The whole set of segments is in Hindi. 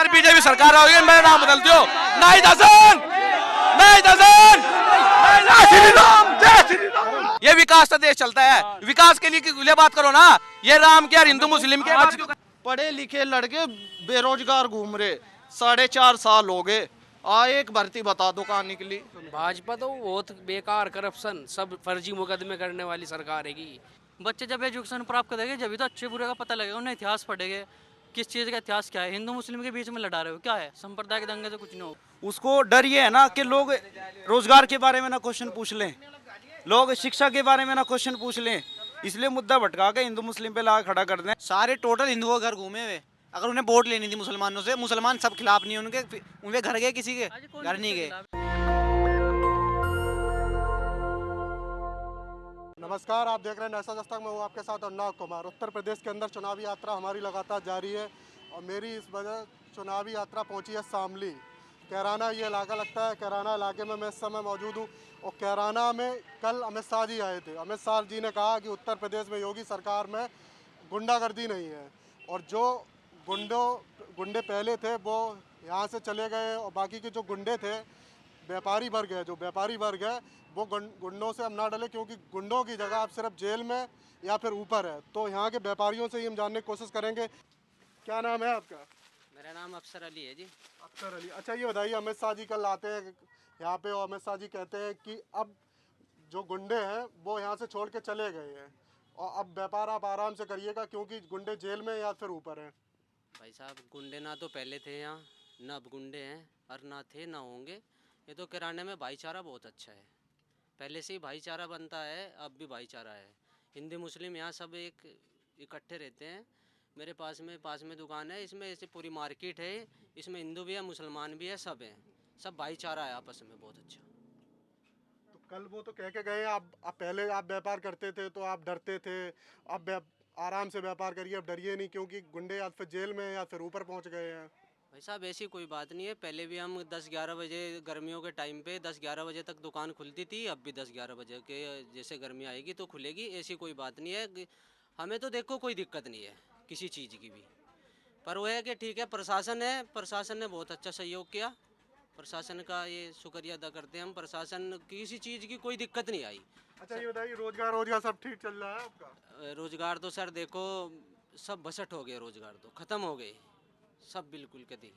अगर बीजेपी सरकार होगी मेरा नाम बदल दियो। नहीं दसन, नहीं दसन, जय श्री राम, जय श्री राम। ये विकास का देश चलता है, विकास के लिए बात करो ना। ये राम के और हिंदू मुस्लिम के पढ़े लिखे लड़के बेरोजगार घूम रहे, 4.5 साल हो गए। एक भर्ती बता दो कहाँ निकली। भाजपा तो बहुत बेकार, करप्शन, सब फर्जी मुकदमे करने वाली सरकार है की। बच्चे जब एजुकेशन प्राप्त करेंगे जब तो अच्छे बुरे का पता लगेगा, उन्हें इतिहास पढ़ेंगे, किस चीज़ का इतिहास क्या है। हिंदू मुस्लिम के बीच में लड़ा रहे हो, क्या है संप्रदाय के दंगे से कुछ नहीं हो। उसको डर ये है ना कि लोग रोजगार के बारे में ना क्वेश्चन पूछ लें, लोग शिक्षा के बारे में ना क्वेश्चन पूछ लें, इसलिए मुद्दा भटका के हिंदू मुस्लिम पे ला खड़ा कर दें। सारे टोटल हिंदुओं घर घूमे हुए, अगर उन्हें वोट लेनी थी मुसलमानों से, मुसलमान सब खिलाफ नहीं उनके घर गए, किसी के घर नहीं गए। नमस्कार, आप देख रहे हैं नेशनल दस्तक में हूँ आपके साथ अन्ना कुमार। उत्तर प्रदेश के अंदर चुनावी यात्रा हमारी लगातार जारी है और मेरी इस वजह चुनावी यात्रा पहुँची है शामली। कैराना ये इलाका लगता है, कैराना इलाके में मैं इस समय मौजूद हूँ और कैराना में कल अमित शाह जी आए थे। अमित शाह जी ने कहा कि उत्तर प्रदेश में योगी सरकार में गुंडागर्दी नहीं है और जो गुंडे पहले थे वो यहाँ से चले गए और बाकी के जो गुंडे थे, व्यापारी वर्ग है, जो व्यापारी वर्ग है वो गुंडों से हम ना डले, क्योंकि गुंडों की जगह आप सिर्फ जेल में या फिर ऊपर है। तो यहाँ के व्यापारियों से ही हम जानने की कोशिश करेंगे। क्या नाम है आपका? मेरा नाम अफसर अली है जी। अफसर अली, अच्छा ये बताइए, अमित शाह जी कल आते हैं यहाँ पे और अमित शाह जी कहते हैं कि अब जो गुंडे हैं वो यहाँ से छोड़ के चले गए हैं और अब व्यापार आप आराम से करिएगा क्योंकि गुंडे जेल में या फिर ऊपर हैं। भाई साहब, गुंडे ना तो पहले थे यहाँ, ना अब गुंडे हैं और ना थे ना होंगे। ये तो किराने में भाईचारा बहुत अच्छा है, पहले से ही भाईचारा बनता है, अब भी भाईचारा है। हिंदू मुस्लिम यहाँ सब एक इकट्ठे रहते हैं। मेरे पास में दुकान है, इसमें ऐसे पूरी मार्केट है, इसमें हिंदू भी है, मुसलमान भी है, सब हैं, सब भाईचारा है आपस में, बहुत अच्छा। तो कल वो तो कह के गए आप पहले आप व्यापार करते थे तो आप डरते थे, अब आराम से व्यापार करिए, अब डरिए नहीं क्योंकि गुंडे या फिर जेल में या फिर ऊपर पहुंच गए हैं। भाई साहब, ऐसी कोई बात नहीं है, पहले भी हम 10-11 बजे गर्मियों के टाइम पे 10-11 बजे तक दुकान खुलती थी, अब भी 10-11 बजे के जैसे गर्मी आएगी तो खुलेगी, ऐसी कोई बात नहीं है। हमें तो देखो कोई दिक्कत नहीं है किसी चीज़ की भी, पर वो है कि ठीक है, प्रशासन है, प्रशासन ने बहुत अच्छा सहयोग किया, प्रशासन का ये शुक्रिया अदा करते हैं हम। प्रशासन किसी चीज़ की कोई दिक्कत नहीं आई। अच्छा ये बताइए, रोजगार सब ठीक चल रहा है आपका? रोजगार तो सर देखो सब बसट हो गए, रोजगार तो ख़त्म हो गए सब, बिल्कुल कभी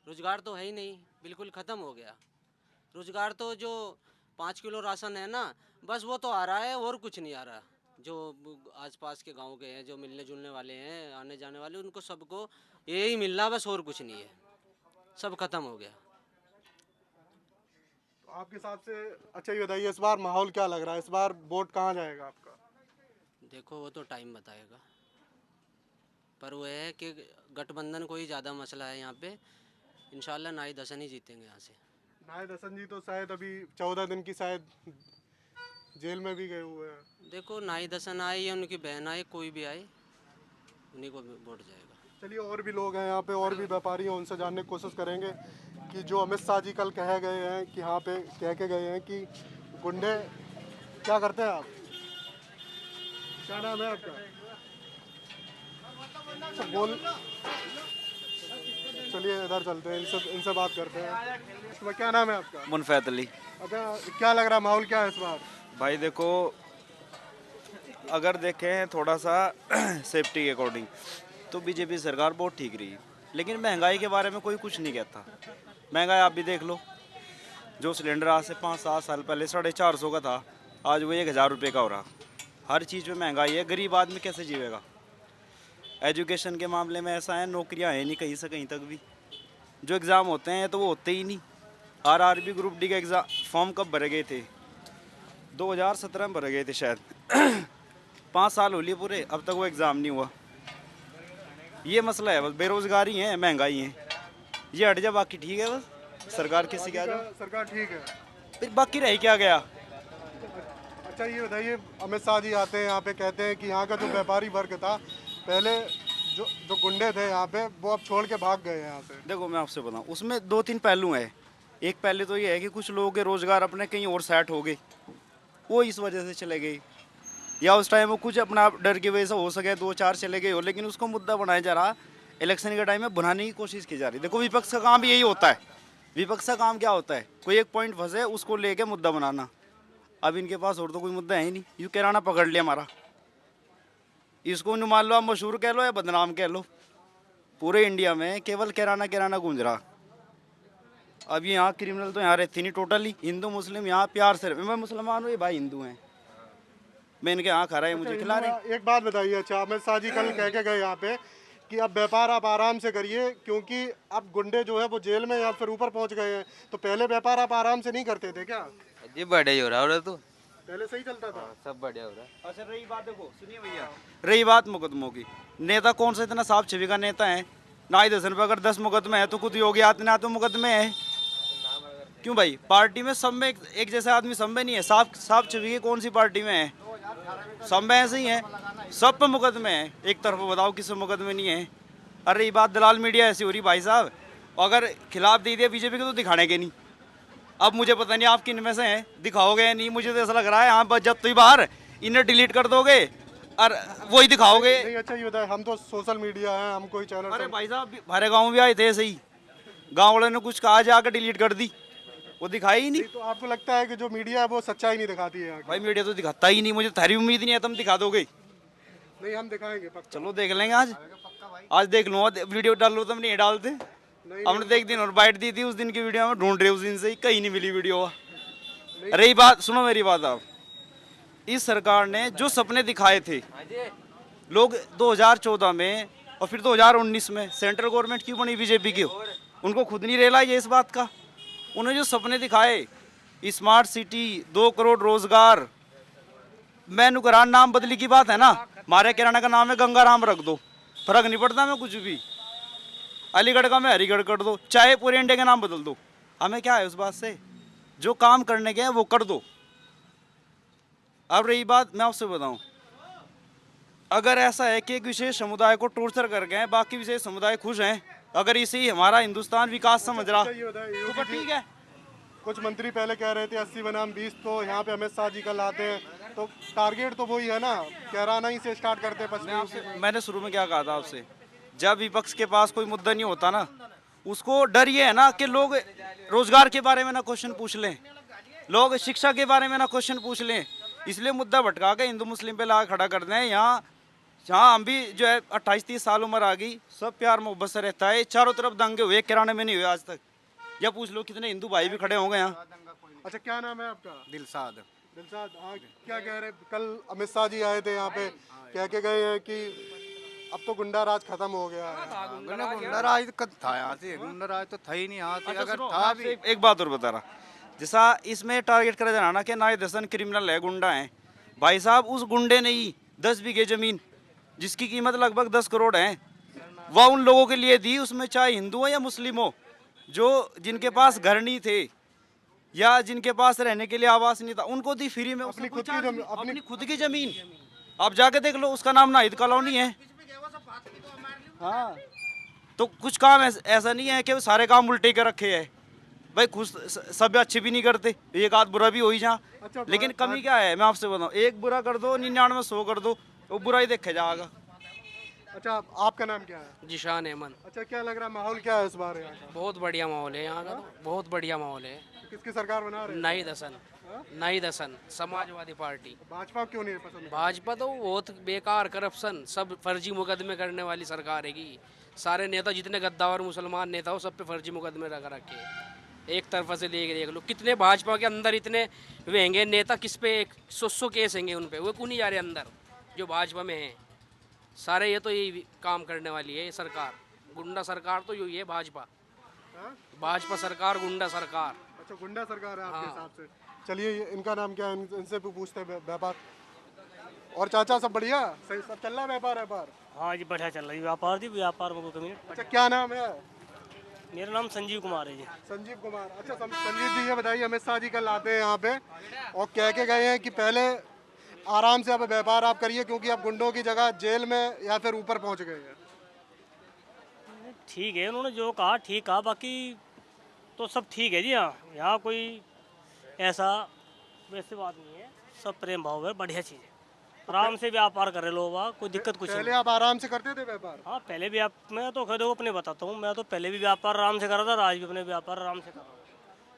रोजगार तो है ही नहीं, बिल्कुल ख़त्म हो गया रोजगार। तो जो 5 किलो राशन है ना, बस वो तो आ रहा है और कुछ नहीं आ रहा। जो आसपास के गांव के हैं, जो मिलने जुलने वाले हैं, आने जाने वाले, उनको सबको यही मिलना बस, और कुछ नहीं है, सब खत्म हो गया। तो आपके हिसाब से अच्छा ये बताइए, इस बार माहौल क्या लग रहा है, इस बार वोट कहाँ जाएगा आपका? देखो वो तो टाइम बताएगा, पर वो है कि गठबंधन को ही ज़्यादा मसला है यहाँ पे। इंशाल्लाह नाई दसन ही जीतेंगे यहाँ से। नाई दसन जी तो शायद अभी 14 दिन की शायद जेल में भी गए हुए हैं। देखो नाई दसन आए या उनकी बहन आए, कोई भी आए, उन्हीं को वोट जाएगा। चलिए, और भी लोग हैं यहाँ पे, और भी व्यापारी हैं, उनसे जानने की कोशिश करेंगे कि जो अमित शाह जी कल कह गए हैं कि यहाँ पे कह के गए हैं कि गुंडे क्या करते हैं। आप क्या नाम है आपका? बोल, चलिए इधर चलते हैं, इनसे बात करते हैं। क्या नाम है आपका? मुनफैत अली। अच्छा, क्या लग रहा है, माहौल क्या है इस बार? भाई देखो, अगर देखें थोड़ा सा सेफ्टी के अकॉर्डिंग तो बीजेपी सरकार बहुत ठीक रही, लेकिन महंगाई के बारे में कोई कुछ नहीं कहता। महंगाई आप भी देख लो, जो सिलेंडर आज से 5-7 साल पहले 450 का था, आज वो 1000 रुपये का हो रहा। हर चीज़ में महंगाई है, गरीब आदमी कैसे जीवेगा। एजुकेशन के मामले में ऐसा है, नौकरियां हैं नहीं कहीं से कहीं तक भी, जो एग्ज़ाम होते हैं तो वो होते ही नहीं। आरआरबी ग्रुप डी का एग्ज़ाम फॉर्म कब भरे गए थे? 2017 में भरे गए थे शायद। 5 साल हो लिए पूरे, अब तक वो एग्ज़ाम नहीं हुआ। ये मसला है, बस बेरोज़गारी है, महंगाई है, ये हट जा, बाकी ठीक है। बस सरकार किसी का सरकार ठीक है, फिर बाकी रह क्या गया। अच्छा ये बताइए, अमित शाह जी आते हैं यहाँ पे, कहते हैं कि यहाँ का जो व्यापारी वर्ग था पहले, जो गुंडे थे यहाँ पे, वो अब छोड़ के भाग गए यहाँ से। देखो मैं आपसे बताऊँ, उसमें 2-3 पहलू हैं। एक पहले तो ये है कि कुछ लोगों के रोज़गार अपने कहीं और सेट हो गए, वो इस वजह से चले गए, या उस टाइम वो कुछ अपना डर की वजह से हो सके 2-4 चले गए हो, लेकिन उसको मुद्दा बनाया जा रहा इलेक्शन के टाइम में बनाने की कोशिश की जा रही है। देखो विपक्ष का काम भी यही होता है। विपक्ष का काम क्या होता है, कोई एक पॉइंट फंसे उसको लेके मुद्दा बनाना। अब इनके पास और तो कोई मुद्दा है ही नहीं। यूँ किराना पकड़ लिया हमारा, इसको यूँ मान लो आप मशहूर कह लो या बदनाम कह लो, पूरे इंडिया में केवल किराना किराना गूंज रहा। अब यहाँ क्रिमिनल तो यहाँ रहती नहीं टोटली। हिंदू मुस्लिम यहाँ प्यार से, मैं मुसलमान हूँ, ये भाई हिंदू हैं, मैं इनके यहाँ खा रहा है, मुझे खिला रहे। एक बात बताइए, अच्छा अमित शाह जी कल कह के गए यहाँ पे कि अब व्यापार आप आराम से करिए, क्योंकि अब गुंडे जो है वो जेल में या फिर ऊपर पहुंच गए हैं, तो पहले व्यापार आप आराम से नहीं करते थे क्या? जी बढ़िया ही हो रहा है, तो पहले सही चलता था। सब बढ़िया हो रहा है। अच्छा रही बात, देखो सुनिए भैया, रही बात मुकदमों की, नेता कौन सा इतना साफ छवि का नेता है? ना ही 10 रुपये अगर 10 मुकदमे है तो खुद योगी आदित्यनाथ तो मुकदमे है। क्यों भाई, पार्टी में सब में एक जैसे आदमी सब में नहीं है। साफ छवि की कौन सी पार्टी में है? सब में ऐसे ही है, सब पे मुकदमे हैं। एक तरफ बताओ किस मुकदमे नहीं है? अरे ये बात दलाल मीडिया ऐसी हो रही भाई साहब, अगर खिलाफ दे दिया बीजेपी के तो दिखाने के नहीं। अब मुझे पता नहीं आप किन में से हैं, दिखाओगे या नहीं, मुझे तो ऐसा लग रहा है यहाँ पर जब तो ही बाहर इन्हें डिलीट कर दोगे और वही दिखाओगे। नहीं अच्छा ये बताए, हम तो सोशल मीडिया है, हम कोई चैनल। अरे भाई साहब हमारे गाँव भी आए थे ऐसे ही, गाँव वालों ने कुछ कहा जाकर डिलीट कर दी, वो दिखाई ही नहीं। तो आपको लगता है कि जो मीडिया है वो सच्चाई नहीं दिखाती है यहाँ की? भाई मीडिया तो दिखाता ही नहीं, मुझे थारी उम्मीद नहीं है तुम दिखा दोगे। नहीं हम दिखाएंगे पक्का। चलो देख लेंगे, आज देख लो, वीडियो डाल लो, तुम नहीं डालते। हमने तो एक दिन और बाइट दी थी, उस दिन की वीडियो में ढूंढ रहे, उस दिन से ही कहीं नहीं मिली वीडियो। अरे ये बात सुनो मेरी बात, आप इस सरकार ने जो सपने दिखाए थे लोग 2014 में और फिर 2019 में, सेंट्रल गवर्नमेंट क्यों बनी बीजेपी की? उनको खुद नहीं रियलाइज है इस बात का। उन्हें जो सपने दिखाए, स्मार्ट सिटी, 2 करोड़ रोजगार, मैं नुकरान नाम बदली की बात है ना, हमारे किराना का नाम है गंगाराम रख दो, फर्क नहीं पड़ता मैं कुछ भी। अलीगढ़ का मैं हरिगढ़ कर दो, चाहे पूरे इंडिया का नाम बदल दो, हमें क्या है उस बात से? जो काम करने के हैं वो कर दो। अब रही बात, मैं आपसे बताऊं, अगर ऐसा है कि एक विशेष समुदाय को टॉर्चर कर गए, बाकी विशेष समुदाय खुश हैं, अगर इसे ही हमारा हिंदुस्तान विकास समझ रहा तो फिर ठीक है। कुछ मंत्री पहले कह रहे थे 80 बनाम 20, तो यहाँ पे अमित शाह जी कल आते हैं तो टारगेट तो वही है ना, कैराना ही से स्टार्ट करते हैं। पश्चिमी मैंने शुरू में क्या कहा था आपसे, जब विपक्ष के पास कोई मुद्दा नहीं होता ना, उसको डर ये है ना कि लोग रोजगार के बारे में ना क्वेश्चन पूछ लें, लोग शिक्षा के बारे में ना क्वेश्चन पूछ लें, इसलिए मुद्दा भटका के हिंदू मुस्लिम पे ला खड़ा कर दें। यहाँ जहाँ हम भी जो है 28-30 साल उम्र आ गई, सब प्यार मोहब्बत से रहता है, चारों तरफ दंगे हुए, किराने में नहीं हुए आज तक। या पूछ लो कितने हिंदू भाई भी खड़े होंगे यहाँ। अच्छा क्या नाम है आपका? दिलसाद। दिलसाद, हाँ क्या कह रहे, कल अमित शाह जी आए थे यहाँ पे, कह के गए हैं कि अब तो गुंडा राज खत्म हो गया है। गुंडा राज कब था यहाँ से? गुंडा राज तो था ही नहीं यहाँ से। अगर था भी, एक बात और बता रहा, जैसा इसमें टारगेट करा जा रहा ना कि ना 10 क्रिमिनल है, गुंडा है, भाई साहब उस गुंडे ने ही 10 बीघे जमीन जिसकी कीमत लगभग 10 करोड़ है, वह उन लोगों के लिए दी, उसमें चाहे हिंदू हो या मुस्लिम हो, जो जिनके पास घर नहीं थे या जिनके पास रहने के लिए आवास नहीं था, उनको दी फ्री में, अपनी खुद की जमीन। आप जाके देख लो, उसका नाम नाहिद कॉलोनी है। हाँ, तो कुछ काम ऐसा नहीं है कि वो सारे काम उल्टे कर रखे हैं भाई, खुद सब अच्छे भी नहीं करते, एक आध बुरा भी हो ही जा। लेकिन कमी क्या है, मैं आपसे बताऊं, एक बुरा कर दो 99 100 कर दो, वो बुरा ही देखे जाएगा। अच्छा आपका नाम क्या है? जिशान अहमद। अच्छा क्या लग रहा है, माहौल क्या है इस बार यहाँ का? बहुत बढ़िया माहौल है यहाँ का, तो बहुत बढ़िया माहौल है। किसकी सरकार बना रहे हैं? नाई दसन समाजवादी पार्टी। भाजपा क्यों नहीं पसंद? भाजपा तो बहुत बेकार, करप्शन, सब फर्जी मुकदमे करने वाली सरकार है की। सारे नेता जितने गद्दार मुसलमान नेता हो, सब पे फर्जी मुकदमे रख रखे हैं। एक तरफा से देख लो, कितने भाजपा के अंदर इतने वेंगे नेता, किस पे 100 केस हैंगे उन पे, वो क्यों नहीं जा रहे अंदर जो भाजपा में हैं सारे? ये तो यही काम करने वाली है ये सरकार, गुंडा सरकार तो यही है भाजपा। भाजपा सरकार, गुंडा सरकार। अच्छा गुंडा सरकार है आपके हिसाब से? चलिए इनका नाम क्या है, इनसे भी पूछते हैं व्यापार। और चाचा सब बढ़िया, सही सब चल रहा है व्यापार? हाँ जी बढ़िया चल रही है व्यापार, व्यापार में कोई कमी नहीं। अच्छा क्या नाम है? मेरा नाम संजीव कुमार है जी। संजीव कुमार। अच्छा संजीव जी ये बताइए, अमित शाह जी कल आते हैं यहाँ पे और कह के गए हैं कि पहले आराम से अब व्यापार आप करिए, क्योंकि आप गुंडों की जगह जेल में या फिर ऊपर पहुँच गए हैं। ठीक है, उन्होंने जो कहा ठीक कहा, बाकी तो सब ठीक है जी। यहाँ कोई ऐसा वैसे बात नहीं है, सब प्रेम भाव है, बढ़िया चीज़ है। आराम से व्यापार कर रहे लोग वहाँ, कोई दिक्कत कुछ पहले नहीं। आप आराम से करते थे व्यापार? हाँ पहले भी आप, मैं तो खुद अपने बताता हूँ, मैं तो पहले भी व्यापार आराम से कर रहा था, आज भी अपने व्यापार आराम से कर रहा हूँ।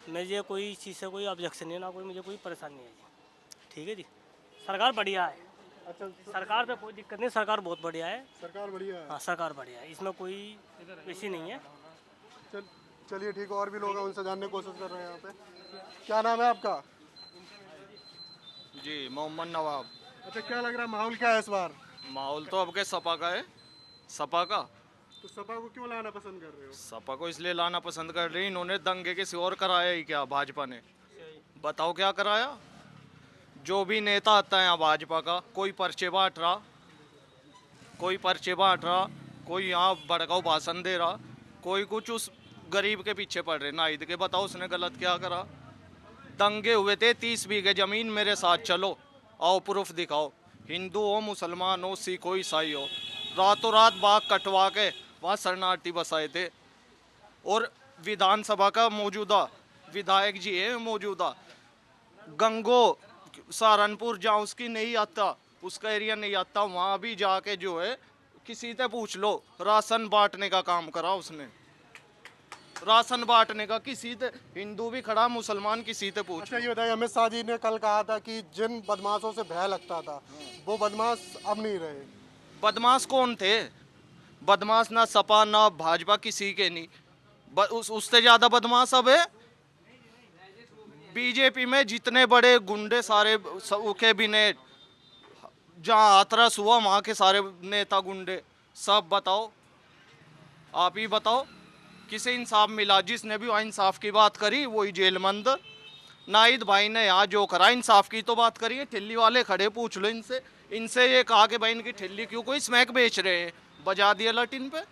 मुझे कोई चीज़ से कोई ऑब्जेक्शन नहीं है, ना कोई मुझे कोई परेशानी है जी। ठीक है जी, सरकार बढ़िया है। अच्छा, सरकार पे कोई दिक्कत नहीं, सरकार बहुत बढ़िया है। सरकार बढ़िया है। हाँ सरकार बढ़िया है, इसमें कोई वैसी नहीं है। चलिए ठीक है, और भी लोग हैं, उनसे जानने की कोशिश कर रहे हैं यहाँ पे। क्या नाम है आपका? जी मोहम्मद नवाब। अच्छा, क्या लग रहा है माहौल क्या है इस बार? माहौल तो अब के सपा का है, सपा का। तो सपा को क्यों लाना पसंद कर रहे हो? सपा को इसलिए लाना पसंद कर रही, इन्होंने दंगे किसी और कराया ही क्या? भाजपा ने बताओ क्या कराया? जो भी नेता आता है यहाँ भाजपा का, कोई पर्चे बांट रहा, कोई पर्चे बांट रहा, कोई यहाँ भड़काऊ भाषण दे रहा, कोई कुछ उस गरीब के पीछे पड़ रहे। नाहिद के बताओ उसने गलत क्या करा? दंगे हुए थे 30 बीघे जमीन, मेरे साथ चलो, आओ प्रूफ दिखाओ। हिंदू हो, मुसलमान हो, सिख हो, ईसाई हो, रातों रात बाग कटवा के वहाँ शरणार्थी बसाए थे। और विधानसभा का मौजूदा विधायक जी है, मौजूदा गंगो सहारनपुर, जहाँ उसकी नहीं आता, उसका एरिया नहीं आता, वहाँ भी जाके जो है किसी से पूछ लो, राशन बांटने का काम करा उसने। राशन बांटने का किसी से, हिंदू भी खड़ा, मुसलमान, किसी से पूछ। अच्छा, ये बताइए, अमित शाह जी ने कल कहा था कि जिन बदमाशों से भय लगता था वो बदमाश अब नहीं रहे। बदमाश कौन थे? बदमाश ना सपा ना भाजपा, किसी के नहीं। उससे ज्यादा बदमाश अब है बीजेपी में। जितने बड़े गुंडे सारे कैबिनेट, जहाँ हाथरस हुआ वहाँ के सारे नेता गुंडे सब, बताओ आप ही बताओ किसे इंसाफ मिला? जिसने भी वहाँ इंसाफ की बात करी वही जेल में अंदर। नाहिद भाई ने यहाँ जो करा, इंसाफ की तो बात करिए। ठेली वाले खड़े, पूछ लो इनसे, इनसे ये कहा कि भाई इनकी ठेली क्यों, कोई स्मैक बेच रहे हैं, बजा दिया लट इन पे।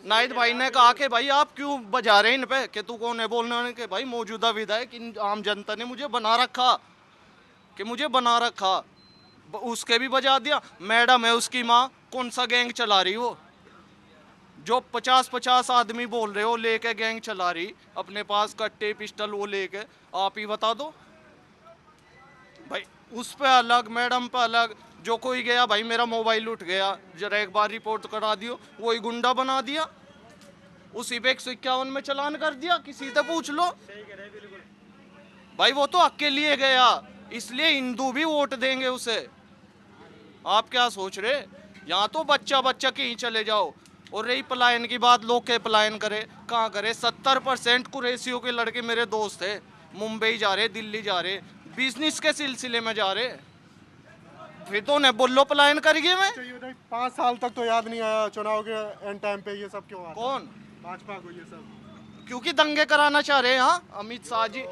नाहिद भाई ने कहा कि भाई आप क्यों बजा रहे हैं इन पे, कि तू कौन है बोलने वाले? के भाई मौजूदा विधायक, इन आम जनता ने मुझे बना रखा, कि मुझे बना रखा, उसके भी बजा दिया। मैडम है उसकी माँ, कौन सा गैंग चला रही हो? जो 50-50 आदमी बोल रहे हो लेके गैंग चला रही, अपने पास कट्टे पिस्टल वो लेके, आप ही बता दो भाई। उस पे अलग, मैडम पे अलग। जो कोई गया भाई मेरा मोबाइल उठ गया, जरा एक बार रिपोर्ट करा दियो, वही गुंडा बना दिया, उसी पे 151 में चलान कर दिया, किसी से पूछ लो भाई। वो तो हक के लिए गया, इसलिए हिंदू भी वोट देंगे उसे। आप क्या सोच रहे? यहाँ तो बच्चा बच्चा कहीं चले जाओ। और रही पलायन की बात, लोग के पलायन करे, कहाँ करे? 70% कुरैशियों के लड़के मेरे दोस्त है, मुंबई जा रहे, दिल्ली जा रहे, बिजनेस के सिलसिले में जा रहे। फिर तो उन्हें बोलो पलायन करिए। मैं 5 साल तक तो याद नहीं आया चुनाव के एंड टाइम पे ये सब क्यों आता? कौन? भाजपा को ये सब क्योंकि दंगे कराना चाह रहे हैं। हाँ, अमित शाह जी,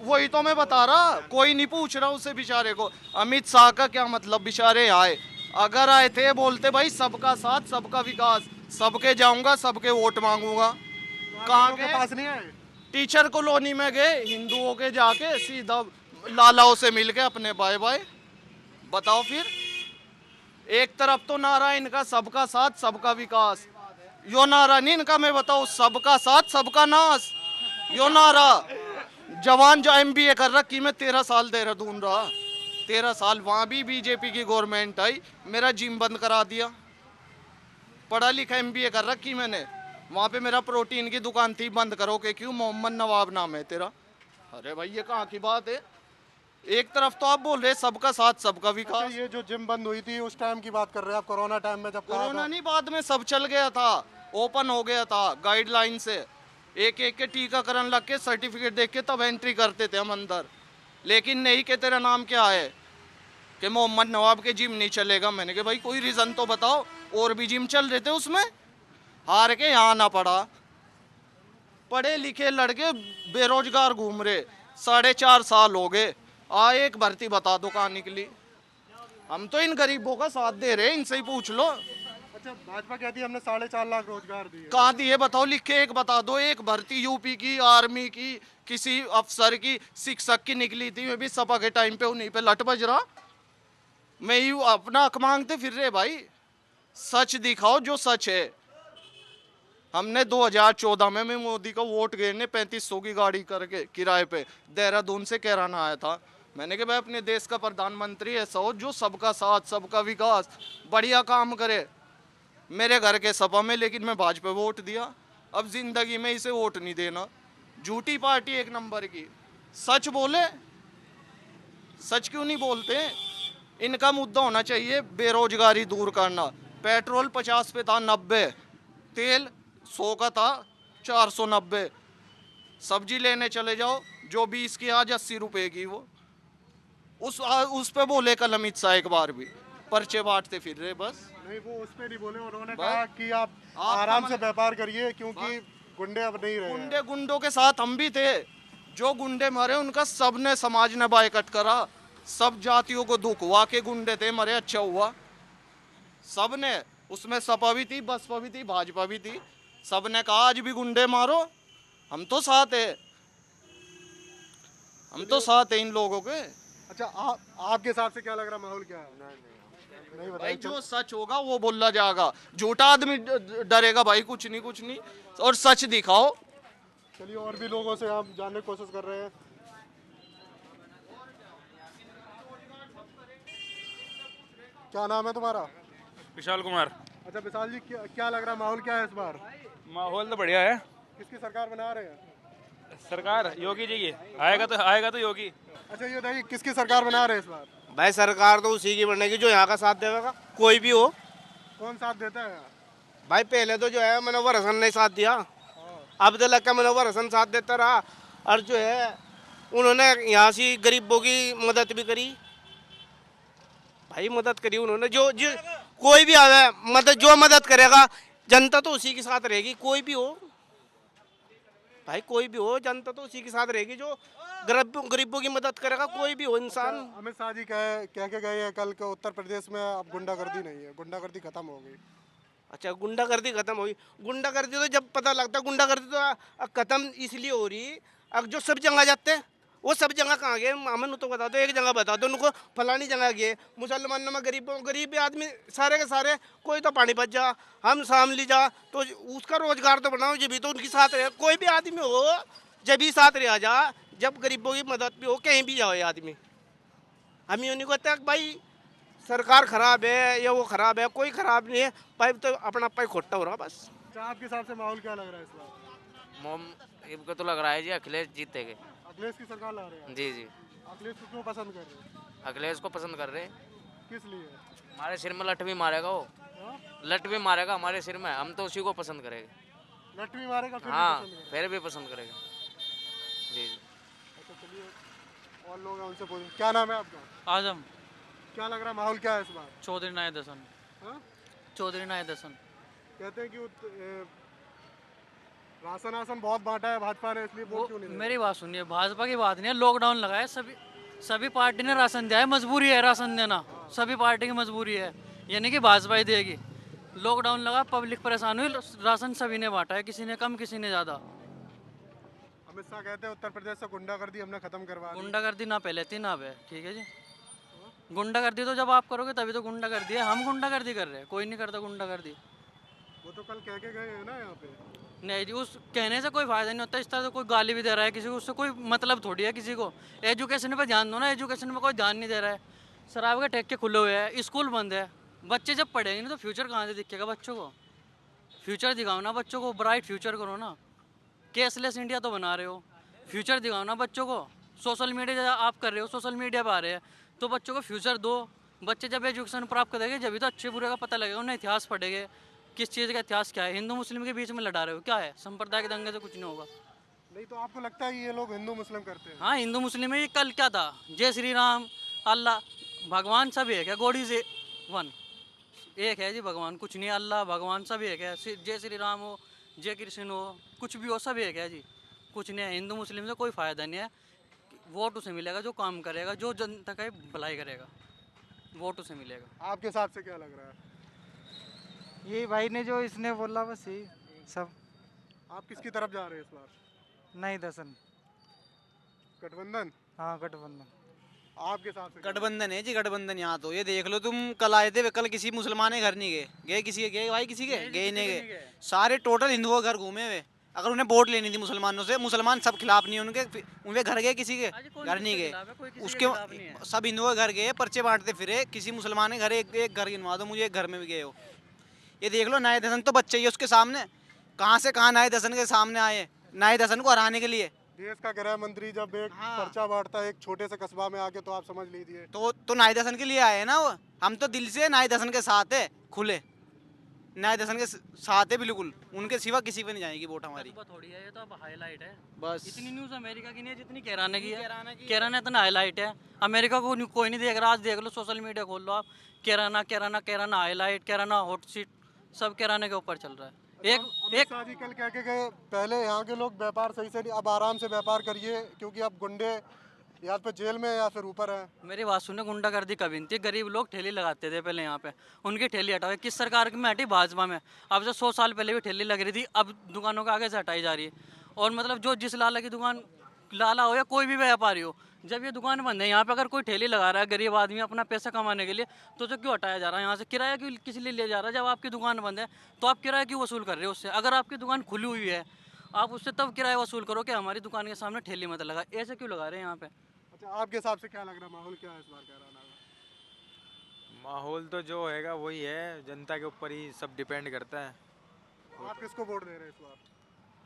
वही तो मैं बता रहा, कोई नहीं पूछ रहा उसे बेचारे को। अमित शाह का क्या मतलब बेचारे आए? अगर आए थे बोलते भाई सबका साथ सबका विकास, सबके जाऊंगा, सबके वोट मांगूंगा। कहाँ के पास नहीं आए? टीचर कॉलोनी में गए, हिंदुओं के जाके सीधा लालाओं से मिल के अपने बाय बाय। बताओ फिर, एक तरफ तो नारा इनका सबका साथ सबका विकास, यो नारा नहीं इनका, मैं बताऊं, सबका साथ सबका नाश, यो नारा। जवान जो MBA कर रखी, मैं 13 साल देहरादून रहा, 13 साल, वहाँ भी बीजेपी की गवर्नमेंट आई, मेरा जिम बंद करा दिया। पढ़ा लिखा MBA कर रखी मैंने, वहाँ पे मेरा प्रोटीन की दुकान थी, बंद करो के क्यों? मोहम्मद नवाब नाम है तेरा। अरे भाई ये कहाँ की बात है? एक तरफ तो आप बोल रहे सबका साथ सबका विकास। अच्छा, ये जो जिम बंद हुई थी उस टाइम की बात कर रहे हैं आप? कोरोना टाइम में जब कोरोना नहीं, बाद में सब चल गया था, ओपन हो गया था गाइडलाइन से, एक एक के टीकाकरण लग के सर्टिफिकेट देख के तब एंट्री करते थे हम अंदर। लेकिन नहीं कि तेरा नाम क्या है, कि मोहम्मद नवाब के जिम नहीं चलेगा। मैंने कहा भाई कोई रीज़न तो बताओ, और भी जिम चल रहे थे उसमें, हार के यहाँ ना पड़ा। पढ़े लिखे लड़के बेरोजगार घूम रहे, 4.5 साल हो गए, एक भर्ती बता दो कहाँ निकली? हम तो इन गरीबों का साथ दे रहे, इनसे ही पूछ लो। अच्छा, भाजपा कहती है हमने 4.5 लाख रोजगार दिए, कहाँ दिए बताओ? लिख के एक बता दो। एक भर्ती यूपी की, आर्मी की, किसी अफसर की, शिक्षक की निकली थी, मैं भी सपा के टाइम पे उन्हीं पे लट बज रहा। मैं ही अपना हक मांगते फिर रहे भाई। सच दिखाओ जो सच है। हमने 2014 में मैं मोदी का वोट गिरने 3500 की गाड़ी करके किराए पे देहरादून से कैराना आया था। मैंने कहा भाई अपने देश का प्रधानमंत्री ऐसा हो जो सबका साथ सबका विकास बढ़िया काम करे। मेरे घर के सपा में लेकिन मैं भाजपा वोट दिया, अब जिंदगी में इसे वोट नहीं देना। झूठी पार्टी एक नंबर की। सच बोले, सच क्यों नहीं बोलते? इनका मुद्दा होना चाहिए बेरोजगारी दूर करना। पेट्रोल 50 पे था 90, तेल 100 का था 490। सब्जी लेने चले जाओ जो 20 की आज 80 रुपए की, वो उस पे बोले कल अमित शाह एक बार भी, पर्चे बांटते फिर रहे बस। नहीं, वो उस पे नहीं बोले, उन्होंने बस। कहा कि आप आराम से व्यापार करिए क्योंकि गुंडे अब नहीं रहे। गुंडों के साथ हम भी थे। जो गुंडे मरे उनका सबने समाज ने बायकट करा। सब जातियों को दुख हुआ कि गुंडे थे मरे, अच्छा हुआ। सबने, उसमें सपा भी थी, बसपा भी थी, भाजपा भी थी। सबने कहा आज भी गुंडे मारो, हम तो साथ है, हम तो साथ है इन लोगों के। अच्छा, आपके हिसाब से क्या लग रहा, माहौल क्या है? नहीं भाई बताइए। जो सच होगा वो बोला जाएगा। झूठा आदमी डरेगा भाई, कुछ नहीं कुछ नहीं, और सच दिखाओ। चलिए, और भी लोगों से हम जानने की कोशिश कर रहे हैं। क्या नाम है तुम्हारा? विशाल कुमार। अच्छा विशाल जी, क्या लग रहा है, माहौल क्या है इस बार? माहौल तो बढ़िया है। किसकी सरकार बना रहे हैं? सरकार योगी जी की आएगा तो योगी। अच्छा ये बताइए, किसकी सरकार बना रहे हैं इस बार? भाई सरकार तो उसी की बनेगी जो यहाँ का साथ देगा, कोई भी हो। कौन साथ देता है? भाई पहले तो जो है मनोवर हसन ने साथ दिया, अब तो लगता मनोवर हसन साथ देता रहा, और जो है उन्होंने यहाँ से गरीबों की मदद भी करी। भाई मदद करी उन्होंने, जो कोई भी आवे मदद, जो मदद करेगा जनता तो उसी के साथ रहेगी। कोई भी हो भाई, कोई भी हो, जनता तो उसी के साथ रहेगी जो गरीबों की मदद करेगा, कोई भी हो इंसान। अमित शाह जी कह के गए हैं कल के उत्तर प्रदेश में अब गुंडागर्दी नहीं है, गुंडागर्दी खत्म हो गई। अच्छा, गुंडागर्दी खत्म हुई? गुंडागर्दी तो जब पता लगता, गुंडागर्दी तो खत्म इसलिए हो रही, अब जो सब जगह जाते हैं वो सब जगह कहाँ गए? हमें तो बता दो, एक जगह बता दो उनको, फलानी जगह गए। मुसलमानों में गरीब आदमी सारे के सारे, कोई तो पानीपत जा, हम शामली जा, तो उसका रोजगार तो बनाओ, जब भी तो उनके साथ रहे। कोई भी आदमी हो जब भी साथ रह जा, जब गरीबों की मदद भी हो, कहीं भी जाओ ये आदमी। हम यूँ नहीं कहते भाई सरकार खराब है या वो खराब है, कोई खराब नहीं है भाई, तो अपना पाई खोटा हो रहा बस। आपके हिसाब से माहौल क्या लग रहा है इस बार? इनको तो लग रहा है जी अखिलेश जीतेंगे। अखिलेश की सरकार ला रहे हैं? जी जी, अखिलेश को क्यों पसंद कर रहे हैं? अखिलेश को पसंद कर रहे हैं। किस लिए? हमारे सिर में लठ भी मारेगा वो, लठ भी मारेगा हमारे सिर में, हम तो उसी को पसंद करेंगे। लठ भी मारेगा फिर हाँ, भी पसंद करेगा? फिर भी पसंद करेगा। जी जी। अच्छा चलिए, और लोग हैं उनसे पूछें। क्या नाम है आपका? आजम। क्या लग रहा है, माहौल क्या है इस बार? चौधरी नाय दसन। हाँ? चौधरी नाय दसन। कहते हैं कि राशन बहुत बांटा है भाजपा ने, इसलिए वोट क्यों नहीं दे रहे? मेरी बात सुनिए, भाजपा की बात नहीं है, लॉकडाउन लगाया, सभी पार्टी ने राशन दिया है, मजबूरी है राशन देना, सभी पार्टी की मजबूरी है, यानी कि भाजपा ही देगी। लॉकडाउन लगा, पब्लिक परेशान हुई, राशन सभी ने बांटा है, किसी ने कम किसी ने ज़्यादा। अमित शाह कहते हैं उत्तर प्रदेश से गुंडागर्दी हमने खत्म करवा दी। गुंडागर्दी ना पहले थी ना अब है, ठीक है जी। गुंडागर्दी तो जब आप करोगे तभी तो गुंडागर्दी है, हम गुंडागर्दी कर रहे हैं, कोई नहीं करता गुंडागर्दी। वो तो कल कह के गए हैं ना यहाँ पे। नहीं जी, उस कहने से कोई फायदा नहीं होता, इस तरह से कोई गाली भी दे रहा है किसी को, उससे कोई मतलब थोड़ी है किसी को। एजुकेशन पे ध्यान दो ना, एजुकेशन में कोई ध्यान नहीं दे रहा है। शराब के ठेके खुले हुए हैं, स्कूल बंद है, बच्चे जब पढ़ेंगे नहीं तो फ्यूचर कहाँ से दिखेगा बच्चों को? फ्यूचर दिखाओ ना बच्चों को, ब्राइट फ्यूचर करो ना। कैशलेस इंडिया तो बना रहे हो, फ्यूचर दिखाओ ना बच्चों को। सोशल मीडिया आप कर रहे हो, सोशल मीडिया पर आ रहे हैं, तो बच्चों को फ्यूचर दो। बच्चे जब एजुकेशन प्राप्त करेंगे जब तो अच्छे बुरे का पता लगेगा, उन्हें इतिहास पढ़ेंगे, किस चीज़ का इतिहास क्या है। हिंदू मुस्लिम के बीच में लड़ा रहे हो, क्या है? संप्रदाय के दंगे से कुछ नहीं होगा। नहीं तो आपको लगता है कि ये लोग हिंदू मुस्लिम करते हैं? हाँ, हिंदू मुस्लिम में कल क्या था, जय श्री राम, अल्लाह, भगवान सब एक है, गॉड इज वन, एक है जी भगवान, कुछ नहीं, अल्लाह भगवान सब एक है। जय श्री राम हो, जय कृष्ण हो, कुछ भी हो, सब एक है जी, कुछ नहीं है। हिंदू मुस्लिम से कोई फ़ायदा नहीं है। वोट उसे मिलेगा जो काम करेगा, जो जनता का भलाई करेगा, वोट उसे मिलेगा। आपके हिसाब से क्या लग रहा है? ये भाई ने जो इसने बोला बस यही सब। आप किसकी तरफ जा रहे हैं इस बार? नहीं दसन। गठबंधन? हाँ गठबंधन। आपके हिसाब से? गठबंधन है जी, गठबंधन। यहाँ तो ये देख लो, तुम कल आए थे, कल किसी मुसलमान के घर नहीं गए, किसी के गए भाई, किसी के गए नहीं गए, सारे टोटल हिंदुओं के घर घूमे हुए। अगर उन्हें वोट लेनी थी मुसलमानों से, मुसलमान सब खिलाफ नहीं उनके, उनके घर गए किसी के घर नहीं गए, उसके सब हिंदुओं के घर गए, पर्चे बांटते फिरे, किसी मुसलमान के घर एक घर गिनवा दो मुझे, एक घर में भी गए हो। ये देख लो नायद हसन तो बच्चे ही उसके सामने, कहाँ से कहाँ नायद हसन के सामने आए, नायद हसन को हराने के लिए। देश का गृह मंत्री जब एक पर्चा बांटता है एक छोटे से कस्बा में आके, तो आप समझ लीजिए। तो नायद हसन के लिए आए ना वो, हम तो दिल से नायद हसन के साथ है, खुले नायद हसन के साथ है बिल्कुल, उनके सिवा किसी पे नहीं जाएगी वोट हमारी। थोड़ी है ये तो अब हाईलाइट है बस। इतनी न्यूज़ अमेरिका की नहीं है जितनी कैराना की है। कैराना इतना हाईलाइट है, अमेरिका को कोई नहीं देख रहा। आज देख लो सोशल मीडिया खोल लो आप, Kairana Kairana Kairana highlight, Kairana hot seat, सब कैराने के ऊपर चल रहा है। एक शादी कल कह के गए पहले यहाँ के लोग व्यापार सही से नहीं, अब आराम से व्यापार करिए क्योंकि अब गुंडे या तो जेल में या फिर ऊपर है। मेरी बात सुने, गुंडागर्दी कभी नहीं थी। गरीब लोग ठेली लगाते थे पहले यहाँ पे, उनकी ठेली हटाओ। किस सरकार में हटी? भाजपा में। अब जो 100 साल पहले भी ठेली लग रही थी, अब दुकानों के आगे से हटाई जा रही है। और मतलब जो जिस लाला की दुकान, लाला हो या कोई भी व्यापारी हो, जब ये दुकान बंद है यहाँ पे, अगर कोई ठेली लगा रहा है गरीब आदमी अपना पैसा कमाने के लिए, तो जो क्यों हटाया जा रहा है यहाँ से? किराया क्यों किस लिए लिया जा रहा है? जब आपकी दुकान बंद है तो आप किराया क्यों वसूल कर रहे हो उससे? अगर आपकी दुकान खुली हुई है आप उससे तब किराया वसूल करो कि हमारी दुकान के सामने ठेली मत लगा। ऐसे क्यों लगा रहे हैं यहाँ पे? अच्छा, आपके हिसाब से क्या लग रहा है, माहौल क्या है इस बार कैराना में? माहौल तो जो होएगा वही है, जनता के ऊपर ही सब डिपेंड करता है। आप किसको वोट दे रहे हैं इस बार?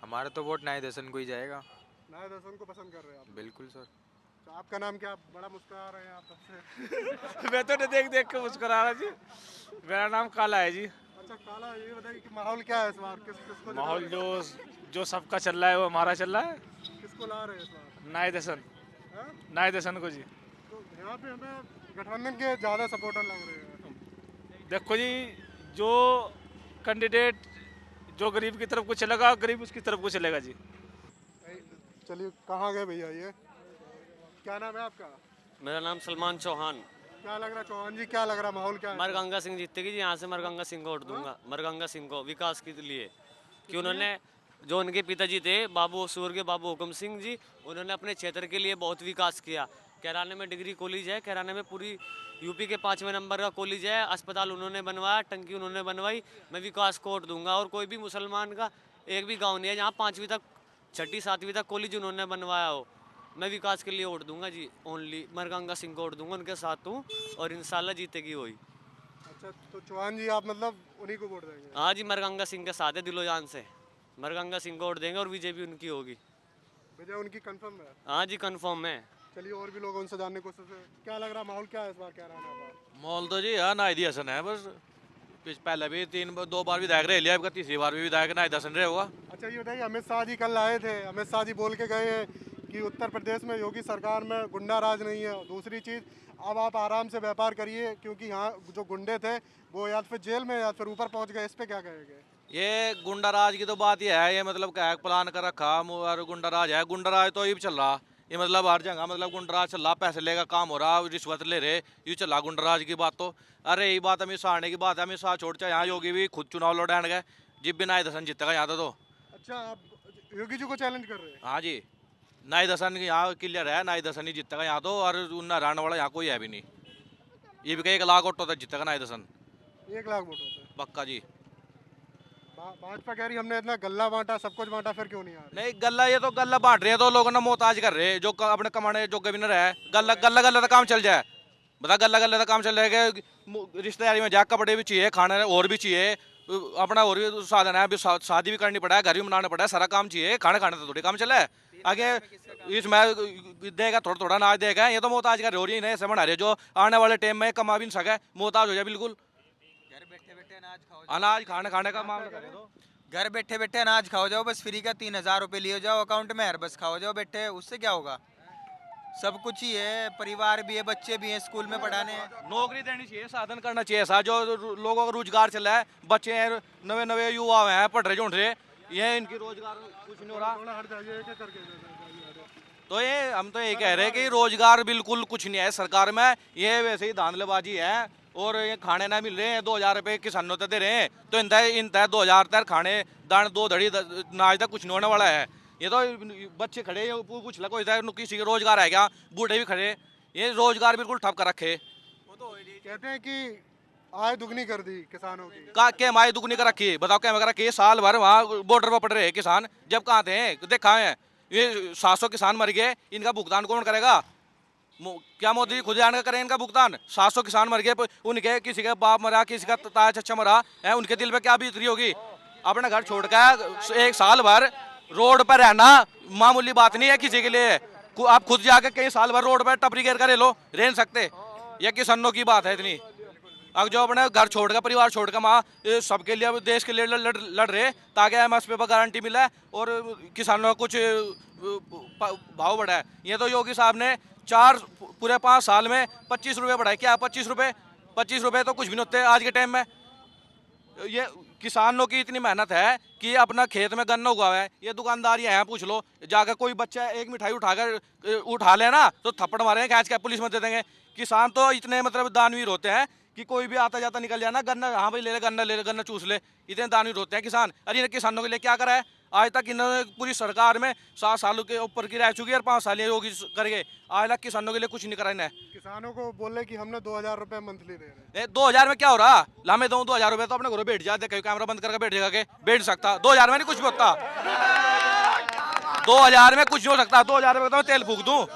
हमारा तो वोट नायद हसन को ही जाएगा। नायद हसन को पसंद कर रहे हैं आप? बिल्कुल सर। तो आपका नाम क्या? आप बड़ा मुस्कुरा रहे हैं आप तब से। मैं तो देख देख के मुस्कुरा रहा जी। मेरा नाम काला है जी। अच्छा काला, ये बताइए कि माहौल क्या है इस बार? किसको माहौल जो सबका चल रहा है वो हमारा चल रहा है। किसको ला रहे हैं इस बार? नायद हसन, हाँ? नायद हसन को जी। तो यहाँ पे हमें गठबंधन के ज़्यादा सपोर्टर लग रहे हैं। देखो जी, जो कैंडिडेट जो गरीब की तरफ को चलेगा, गरीब उसकी तरफ को चलेगा जी। चलिए, कहाँ गए भैया ये? क्या नाम है आपका? मेरा नाम सलमान चौहान। क्या लग रहा है चौहान जी, क्या लग रहा है माहौल क्या है? मरगंगा सिंह जीतेगी जी, यहाँ से मरगंगा सिंह को वोट दूंगा। मरगंगा सिंह को विकास के लिए, कि उन्होंने जो उनके पिताजी थे बाबू स्वर्गीय बाबू हुक्म सिंह जी, उन्होंने अपने क्षेत्र के लिए बहुत विकास किया। कैराने में डिग्री कॉलेज है, कैराने में पूरी यूपी के 5वें नंबर का कॉलेज है, अस्पताल उन्होंने बनवाया, टंकी उन्होंने बनवाई। मैं विकास को वोट दूंगा। और कोई भी मुसलमान का एक भी गाँव नहीं है जहाँ 5वीं तक 6ठी 7वीं तक कॉलेज उन्होंने बनवाया हो। मैं विकास के लिए वोट दूंगा जी, ओनली मरगंगा सिंह को वोट दूंगा, उनके साथ हूँ और इंशाल्लाह जीतेगी वही। अच्छा, तो चौहान जी आप मतलब उन्हीं को वोट देंगे? हाँ जी, मरगंगा सिंह के साथ है दिलो जान से, मरगंगा सिंह को वोट देंगे और बीजेपी उनकी होगी। विजय उनकी कंफर्म है? हाँ जी, कंफर्म है। चलिए, और भी लोग उनसे जानने की कोशिश है। क्या लग रहा है माहौल क्या है इस बार कैराना में? माहौल तो जी हाँ नायद हसन है बस। पहले भी 2 बार विधायक रह लिया, अब तीसरी बार भी विधायक नायद हसन रहे होगा। अच्छा, ये बताइए, अमित शाह जी कल आए थे, अमित शाह जी बोल के गए हैं कि उत्तर प्रदेश में योगी सरकार में गुंडा राज नहीं है। दूसरी चीज़, अब आप आराम से व्यापार करिए क्योंकि यहाँ जो गुंडे थे वो या फिर जेल में या फिर ऊपर पहुँच गए। इस पर क्या कहेंगे? ये गुंडा राज की तो बात ये है, ये मतलब क्या प्लान कर रखा और गुंडा राज है। गुंडा राज तो ये भी चल रहा, ये मतलब हर जगह मतलब गुंडा राज चल रहा, पैसे लेगा काम हो रहा, रिश्वत ले रहे, ये चल रहा गुंडा राज की बात। तो अरे यही बात अमित शाह आने की बात है, अमित शाह छोड़ चाहे यहाँ योगी भी खुद चुनाव लौटाने गए, जिब भी नायद हसन जीतेगा यहाँ तो। अच्छा, आप योगी जी को चैलेंज कर रहे हैं? हाँ जी, नायद हसन यहाँ क्लियर है, नायद हसन ही जीतेगा यहाँ तो। और उन्ना हराने वाला यहाँ कोई है भी नहीं। ये भी 1 लाख वोटों तक जीतेगा नायद हसन, 1 लाख वोटों से पक्का जी। भाजपा कह रही हमने इतना गल्ला बांटा, सब कुछ बांटा, फिर क्यों नहीं आ रहे? नहीं गल्ला, ये तो गल्ला बांट रहे हैं तो लोगों ने मोहताज कर रहे हैं जो अपने कमाने जो गवर्नर है। गल्ला गल्ला गल्ला का काम चल जाए, बता गल्ला गल्ला का काम चल जाएगा। रिश्तेदारी में जा कपड़े भी चाहिए, खाना और भी चाहिए, अपना और भी साधन है, अभी शादी भी करनी पड़ा है, घर भी मनाना पड़ा है, सारा काम चाहिए। खाने खाने तो थोड़ी काम चला है आगे, इसमें देगा थोड़ा थोड़ा अनाज देगा। ये तो मोहताज कर रही है, ऐसे बना रहे जो आने वाले टाइम में कमा भी नहीं सके, मोहताज हो जाए बिल्कुल। अनाज खाने का मामला करे तो घर बैठे बैठे अनाज खाओ जाओ, बस फ्री का 3000 रुपये लिए जाओ अकाउंट में, हर बस खाओ जाओ बैठे, उससे क्या होगा? सब कुछ ही है, परिवार भी है, बच्चे भी हैं, स्कूल में पढ़ाने हैं। नौकरी देनी चाहिए, साधन करना चाहिए ऐसा जो लोगों का रोजगार चला है। बच्चे हैं, नवे नवे युवा हैं, पढ़ रहे ढूंढ रहे, ये इनकी रोजगार कुछ नहीं हो रहा। तो ये हम तो ये कह रहे हैं कि रोजगार बिल्कुल कुछ नहीं है सरकार में, ये वैसे ही धांधलेबाजी है। और ये खाने ना मिल रहे हैं, 2000 रुपये किसानों तक दे रहे हैं, तो इनता 2000 तक खाने दान 2 धड़ी नाज तक कुछ नहीं होने वाला है। ये तो बच्चे खड़े कुछ लगा किसी का रोजगार है क्या? बूढ़े भी खड़े, ये रोजगार बिल्कुल ठप कर रखे। कहते हैं कि आय दुगनी कर दी किसानों की। का के हमारी दुगनी कर रखी है, बताओ क्या कर रखी है? साल भर वहाँ बॉर्डर पर पड़ रहे हैं किसान, जब कहाँ थे? देखा है ये 700 किसान मर गए, इनका भुगतान कौन करेगा? क्या मोदी खुद जान करें इनका भुगतान? 700 किसान मर गए, उनके किसी का बाप मरा, किसी का ताया चच्चा मरा है, उनके दिल पे क्या बीत रही होगी? अपना घर छोड़कर एक साल भर रोड पर रहना मामूली बात नहीं है किसी के लिए। आप खुद जाकर कई साल भर रोड पर टपरी गिर कर रह लो, रह नहीं सकते। ये किसानों की बात है इतनी। अब जो अपने घर छोड़कर परिवार छोड़कर माँ सबके लिए, अब देश के लिए लड़ रहे ताकि एमएसपी पर गारंटी मिले और किसानों को कुछ भाव बढ़ा है। ये तो योगी साहब ने पूरे 5 साल में 25 रुपये बढ़ाए। क्या 25 रुपये तो कुछ भी नहीं होते आज के टाइम में। ये किसानों की इतनी मेहनत है कि अपना खेत में गन्ना उगा है, ये दुकानदार हैं, पूछ लो जाकर, कोई बच्चा एक मिठाई उठा लेना तो थप्पड़ मारेंगे, खींच के पुलिस में दे देंगे। किसान तो इतने मतलब दानवीर होते हैं कि कोई भी आता जाता निकल जाए ना, गन्ना हाँ भाई ले ले गन्ना चूस ले, इतने दानवीर होते हैं किसान। अरे इन्हें किसानों के लिए क्या करा है आज तक? इन्होंने पूरी सरकार में 7 सालों के ऊपर की रह चुकी है और 5 साल योगी करके आज तक किसानों के लिए कुछ नहीं करा इन्हें। किसानों को बोले कि हमने 2000 रुपए मंथली दे रहे हैं। 2000 में क्या हो रहा? लामे दो 2000 रुपये तो अपने घरों बैठ जाते, कैमरा बंद करके बैठ जाके बैठ सकता। 2000 में नहीं कुछ भी होता, 2000 में कुछ नहीं हो सकता। 2000 रुपये तो मैं तेल फूक दूँ।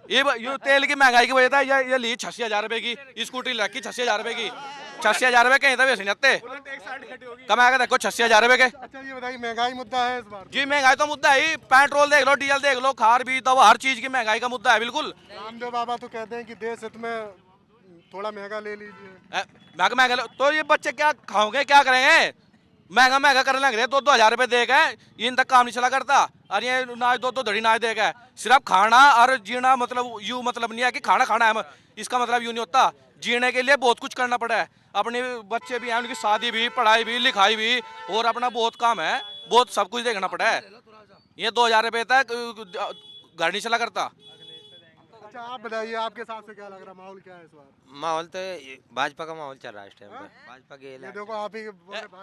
ये तेल की महंगाई की वजह था। ये ली 86,000 रुपये की स्कूटी रखी, 86,000 रुपये की। 86,000 रुपये कहीं था वैसे नहीं आते, कमा के देखो 86,000 रुपये के। अच्छा ये बताइए महंगाई मुद्दा है इस बार? जी महंगाई तो मुद्दा है, पेट्रोल देख लो, डीजल देख लो, खार भी दवा, हर चीज की महंगाई का मुद्दा है बिल्कुल। रामदेव बाबा तो कहते हैं कि देश हित में थोड़ा महंगा ले लीजिए। महंगा तो ये बच्चे क्या खाओगे, क्या करेंगे? महंगा करने लग रहे, 2-2 हज़ार रुपये देगा, इन तक काम नहीं चला करता। और ये नाच 2-2 धड़ी नाच देगा, सिर्फ खाना और जीना मतलब यूँ मतलब नहीं है कि खाना है, इसका मतलब यूँ नहीं होता। जीने के लिए बहुत कुछ करना पड़ा है, अपने बच्चे भी हैं, उनकी शादी भी, पढ़ाई भी, लिखाई भी, और अपना बहुत काम है, बहुत सब कुछ देखना पड़ा है। ये 2,000 रुपये तक घर नहीं चला करता। अच्छा आप बताइए आपके हिसाब से क्या लग रहा है, माहौल क्या है इस बार? माहौल तो भाजपा का माहौल चल रहा है इस टाइम पे। भाजपा के ये देखो आप ही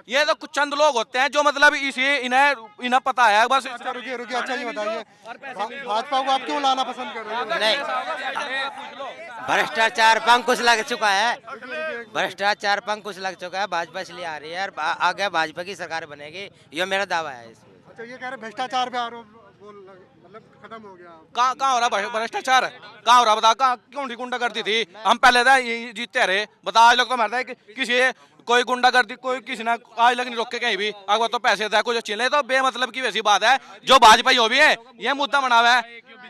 ये तो कुछ चंद लोग होते हैं जो मतलब इन्हें पता है बस। अच्छा रुकिए अच्छा ये बताइए भाजपा को आप क्यों लाना पसंद कर रहे हो? नहीं, भ्रष्टाचार पंकुश लग चुका है, भ्रष्टाचार पंकुश लग चुका है, भाजपा इसलिए आ रही है और आगे भाजपा की सरकार बनेगी, ये मेरा दावा है इसमें। अच्छा ये कह रहे भ्रष्टाचार पे आरोप मतलब खत्म हो गया? कहाँ हो रहा भ्रष्टाचार? कहाँ हो रहा बता? कहाँ क्यों गुंडा करती थी? हम पहले था जीतते रहे, बता आज लोग तो मरता है किसी कोई गुंडा करती, कोई किसी ने आज लग नहीं रोक के कहीं भी, अगर तो पैसे था कुछ अच्छे नहीं, तो बेमतलब की वैसी बात है। जो भाजपा हो भी है ये मुद्दा बना हुआ है।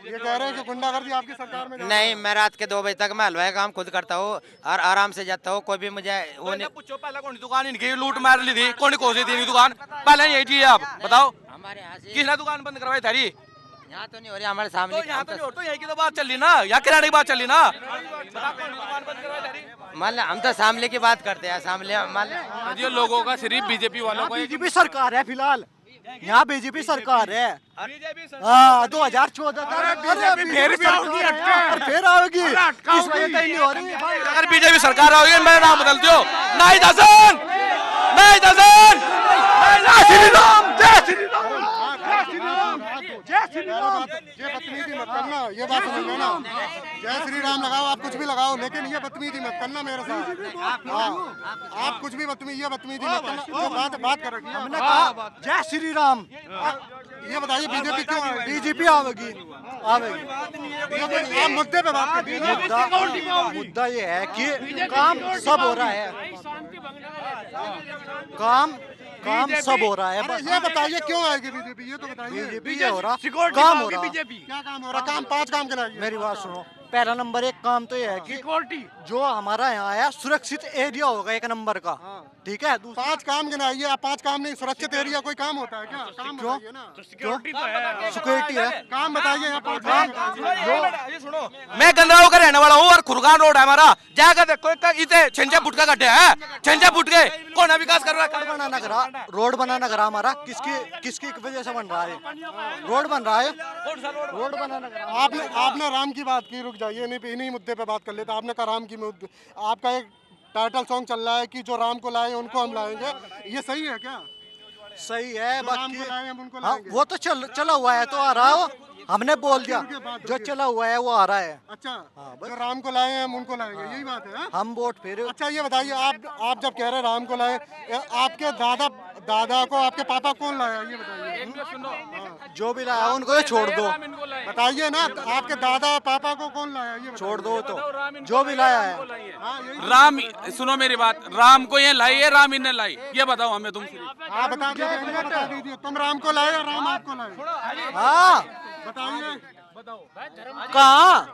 ये कह रहे हैं कि गुंडागर्दी आपकी सरकार में नहीं, मैं रात के 2 बजे तक मैं हलवाई काम खुद करता हूँ और आराम से जाता हूँ, कोई भी मुझे वो नहीं। पूछो पहले कौन दुकान इनकी लूट मार ली थी, कौन कोसी थी दुकान पहले यही थी, आप बताओ हमारे यहाँ से किसने दुकान बंद करवाई थारी? यहाँ तो नहीं हो रही हमारे सामने। तो यहाँ तो नहीं हो, तो यही की तो बात चल रही ना, या किराने की बात चल रही ना। मान हम तो सामने की बात करते हैं, सामने मान ये लोगों का सिर्फ बीजेपी वालों को। बीजेपी सरकार है फिलहाल, यहाँ बीजेपी सरकार है। हाँ 2014 फिर आओगी, फिर आओगी, इस वजह से नहीं हो रही। अगर बीजेपी सरकार आओगी मेरा नाम बदल दो, नहीं दसन, नहीं दसन, जय श्री राम, जय श्री राम, जय श्री राम। ये बदतमीजी मत करना, ये बात समझ लेना। जय श्री राम लगाओ, आप कुछ भी लगाओ, लेकिन ये बदतमीजी मत करना मेरे साथ। हाँ आप कुछ भी बदतमीजी मत करना। जो बात कर रखी है हमने कहा जय श्री राम। ये बताइए बीजेपी क्यों आएगी? बीजेपी आवेगी। आप मुद्दे पे बात करिए। मुद्दा ये है कि काम सब हो रहा है, काम सब हो रहा है। ये बताइए क्यों आएगी बीजेपी, ये तो बताइए। बीजेपी ये हो रहा, काम हो रहा। क्या काम हो रहा? काम 5 काम कराइए। मेरी बात सुनो, पहला नंबर 1 काम तो ये है कि जो हमारा यहाँ है सुरक्षित एरिया होगा 1 नंबर का, ठीक है। 5 काम गिनाइए आप। 5 काम नहीं, सुरक्षित एरिया कोई काम होता है क्या? काम बताइए ना। सिक्योरिटी है, काम बताइए यहाँ पर। मैं गंदराव का रहने वाला हूँ और खुरगान रोड है हमारा, जाकर देखो इतने छंजा फुट का गड्ढे है, छंजा फुट के कौन विकास कर रहा है? रोड बनाना करा हमारा किसकी वजह से बन रहा है? रोड बन रहा है, रोड बनाना। आपने राम की बात की, रुक जाइए, इन्हीं मुद्दे पे बात कर लेते। आपने कहा राम की मुद्दे, आपका एक टाइटल सॉन्ग चल रहा है कि जो राम को लाए उनको हम लाएंगे, ये सही है क्या? सही है, बाकी राम को लाए हम उनको हाँ, लाएंगे। वो तो चला हुआ है, तो आ रहा हो हमने बोल दिया जो चला हुआ है वो आ रहा है। अच्छा, जो राम को लाए हैं हम उनको लाएंगे, यही बात है। हम वोट फिर। अच्छा ये बताइए, आप जब कह रहे हैं राम को लाए, आपके दादा को आपके पापा कौन लाया, ये बताइए। जो भी लाया उनको छोड़ दो, बताइए ना, आपके दादा पापा को कौन लाया, ये छोड़ दो। तो जो भी लाया है राम, सुनो मेरी बात, राम को ये लाई है, राम इन्हें लाई, ये बताओ हमें तुम। हाँ बता दीजिए, तुम राम को लाए या राम आपको लाए? हाँ बताइए। कहाँ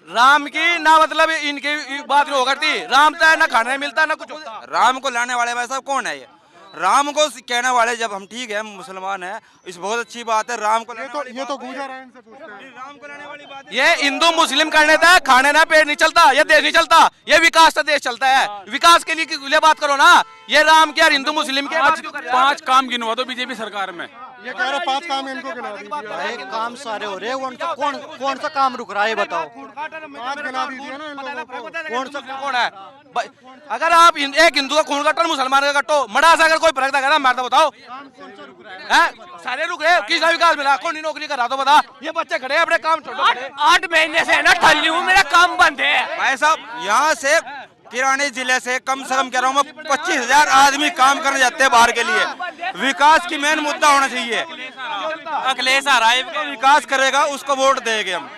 राम की ना मतलब इनकी बात नहीं हो करती। राम तो ना खाने मिलता ना कुछ होता। राम को लाने वाले भाई साहब कौन है? ये राम को कहने वाले, जब हम ठीक है मुसलमान है, इस बहुत अच्छी बात है। राम को ये तो गुजर है, इनसे पूछते हैं। राम को लाने वाली बात ये हिंदू मुस्लिम करने था, खाने ना पेट नहीं चलता, ये देश नहीं चलता, ये विकास का देश चलता है। विकास के लिए बात करो ना। ये राम के और हिंदू मुस्लिम के 5 काम गिनवा दो बीजेपी सरकार में। ये कह रहे 5 काम इनको गिना दीजिए। काम सारे हो रहे हैं, कौन सा काम रुक रहा है बताओ? 5 गिना दीजिए ना इन लोगों को। कौन है? अगर आप एक हिंदू का खून कटो, मुसलमान का कटो, मड़ा से अगर कोई फर्क था मैं तो बताओ, सारे रुक रहे। किस विकास मिला? कौन नहीं नौकरी कर रहा तो बता। ये बच्चे खड़े अपने काम छोड़ो। 8 महीने से ना ठल्ली हूँ, मेरा काम बंद है भाई साहब। यहाँ से किरानी जिले से कम से कम कह रहा हूँ मैं 25,000 आदमी काम करने जाते हैं बाहर के लिए। विकास की मेन मुद्दा होना चाहिए। अखिलेश आ रहा है, विकास करेगा उसको वोट देंगे हम।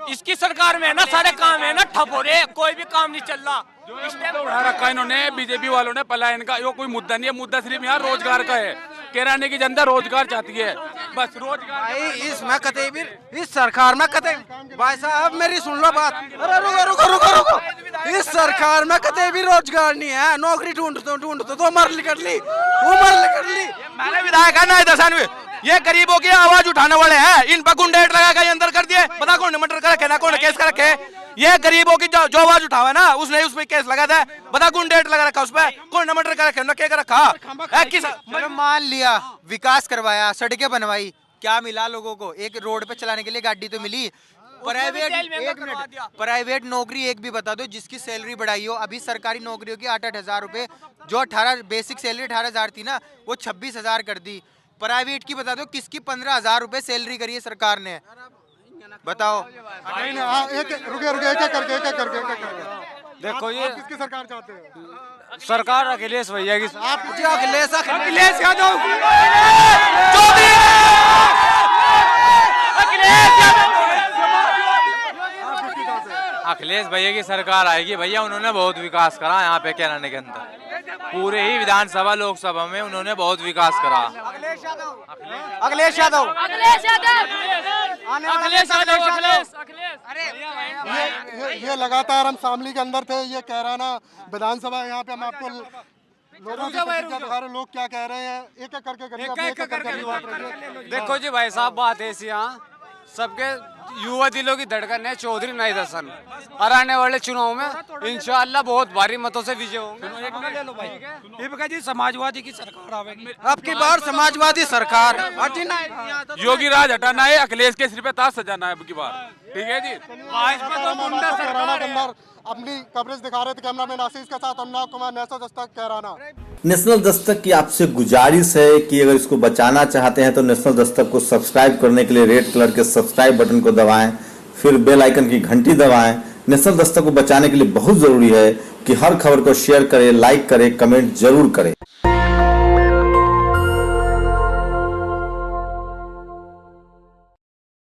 इसकी सरकार में ना सारे काम है ना ठप हो रहे, कोई भी काम नहीं चल रहा। उठा रखा इन्होंने बीजेपी वालों ने पलायन का। ये कोई मुद्दा नहीं है, मुद्दा सिर्फ यहाँ रोजगार का है। किराने की जनता रोजगार चाहती है, बस रोजगार। भाई इसमें कतई भी, इस सरकार में कतई, भाई साहब मेरी सुन लो बात। अरे रुको। इस सरकार में कतई भी रोजगार नहीं है। नौकरी ढूंढ तो उम्र निकल ली। मैंने विधायक है ना दर्शन, ये गरीबों की आवाज उठाने वाले हैं। इन पर गुंडे लगा के अंदर कर दिए, पता कौन मर्डर कर रखे ना कौन केस कर रखे। ये गरीबों की जो आवाज उठावा ना, उसने उस पर केस लगा था, बता कौन डेट लगा रखा उस पर, कौन मर्डर कर रखे ना क्या कर रखा। मान लिया विकास करवाया, सड़कें बनवाई, क्या मिला लोगों को? एक रोड पे चलाने के लिए गाड़ी तो मिली। प्राइवेट नौकरी एक भी बता दो जिसकी सैलरी बढ़ाई हो। अभी सरकारी नौकरियों की 8-8 हजार रुपए, जो 18 बेसिक सैलरी 18,000 थी ना, वो 26,000 कर दी। प्राइवेट की बता दो किसकी 15,000 रुपए सैलरी करी है सरकार ने, बताओ। एक करके देखो ये किसकी सरकार चाहते हैं? सरकार अखिलेश भैया की। अखिलेश यादव अखिलेश भैया की सरकार आएगी भैया। उन्होंने बहुत विकास करा यहाँ पे कैराने के अंदर, पूरे ही विधानसभा लोकसभा में उन्होंने बहुत विकास करा। अखिलेश यादव। ये लगातार हम शामली के अंदर थे। ये कैराना विधानसभा, यहाँ पे हम आपको लोगों की प्रतिक्रिया दिखा रहे, लोग क्या कह रहे हैं। एक करके देखो जी भाई साहब, बात ऐसी यहाँ सबके युवा दिलों की धड़कन है चौधरी नाई दर्शन, और आने वाले चुनाव में इंशाअल्लाह बहुत भारी मतों से विजय होंगे। जी समाजवादी की सरकार आवेगी अब की बार, समाजवादी सरकार। योगी राज हटाना है, अखिलेश के सिर पे ताज सजाना है अब की बार। ठीक है जी। कैराना के अंदर अपनी कवरेज दिखा रहे थे कैमरामैन आशीष के साथ अनुराग कुमार, नेशनल दस्तक कैराना। नेशनल दस्तक की आपसे गुजारिश है कि अगर इसको बचाना चाहते हैं तो नेशनल दस्तक को सब्सक्राइब करने के लिए रेड कलर के सब्सक्राइब बटन को दबाएं, फिर बेल आइकन की घंटी दबाएं। नेशनल दस्तक को बचाने के लिए बहुत जरूरी है कि हर खबर को शेयर करें, लाइक करें, कमेंट जरूर करें।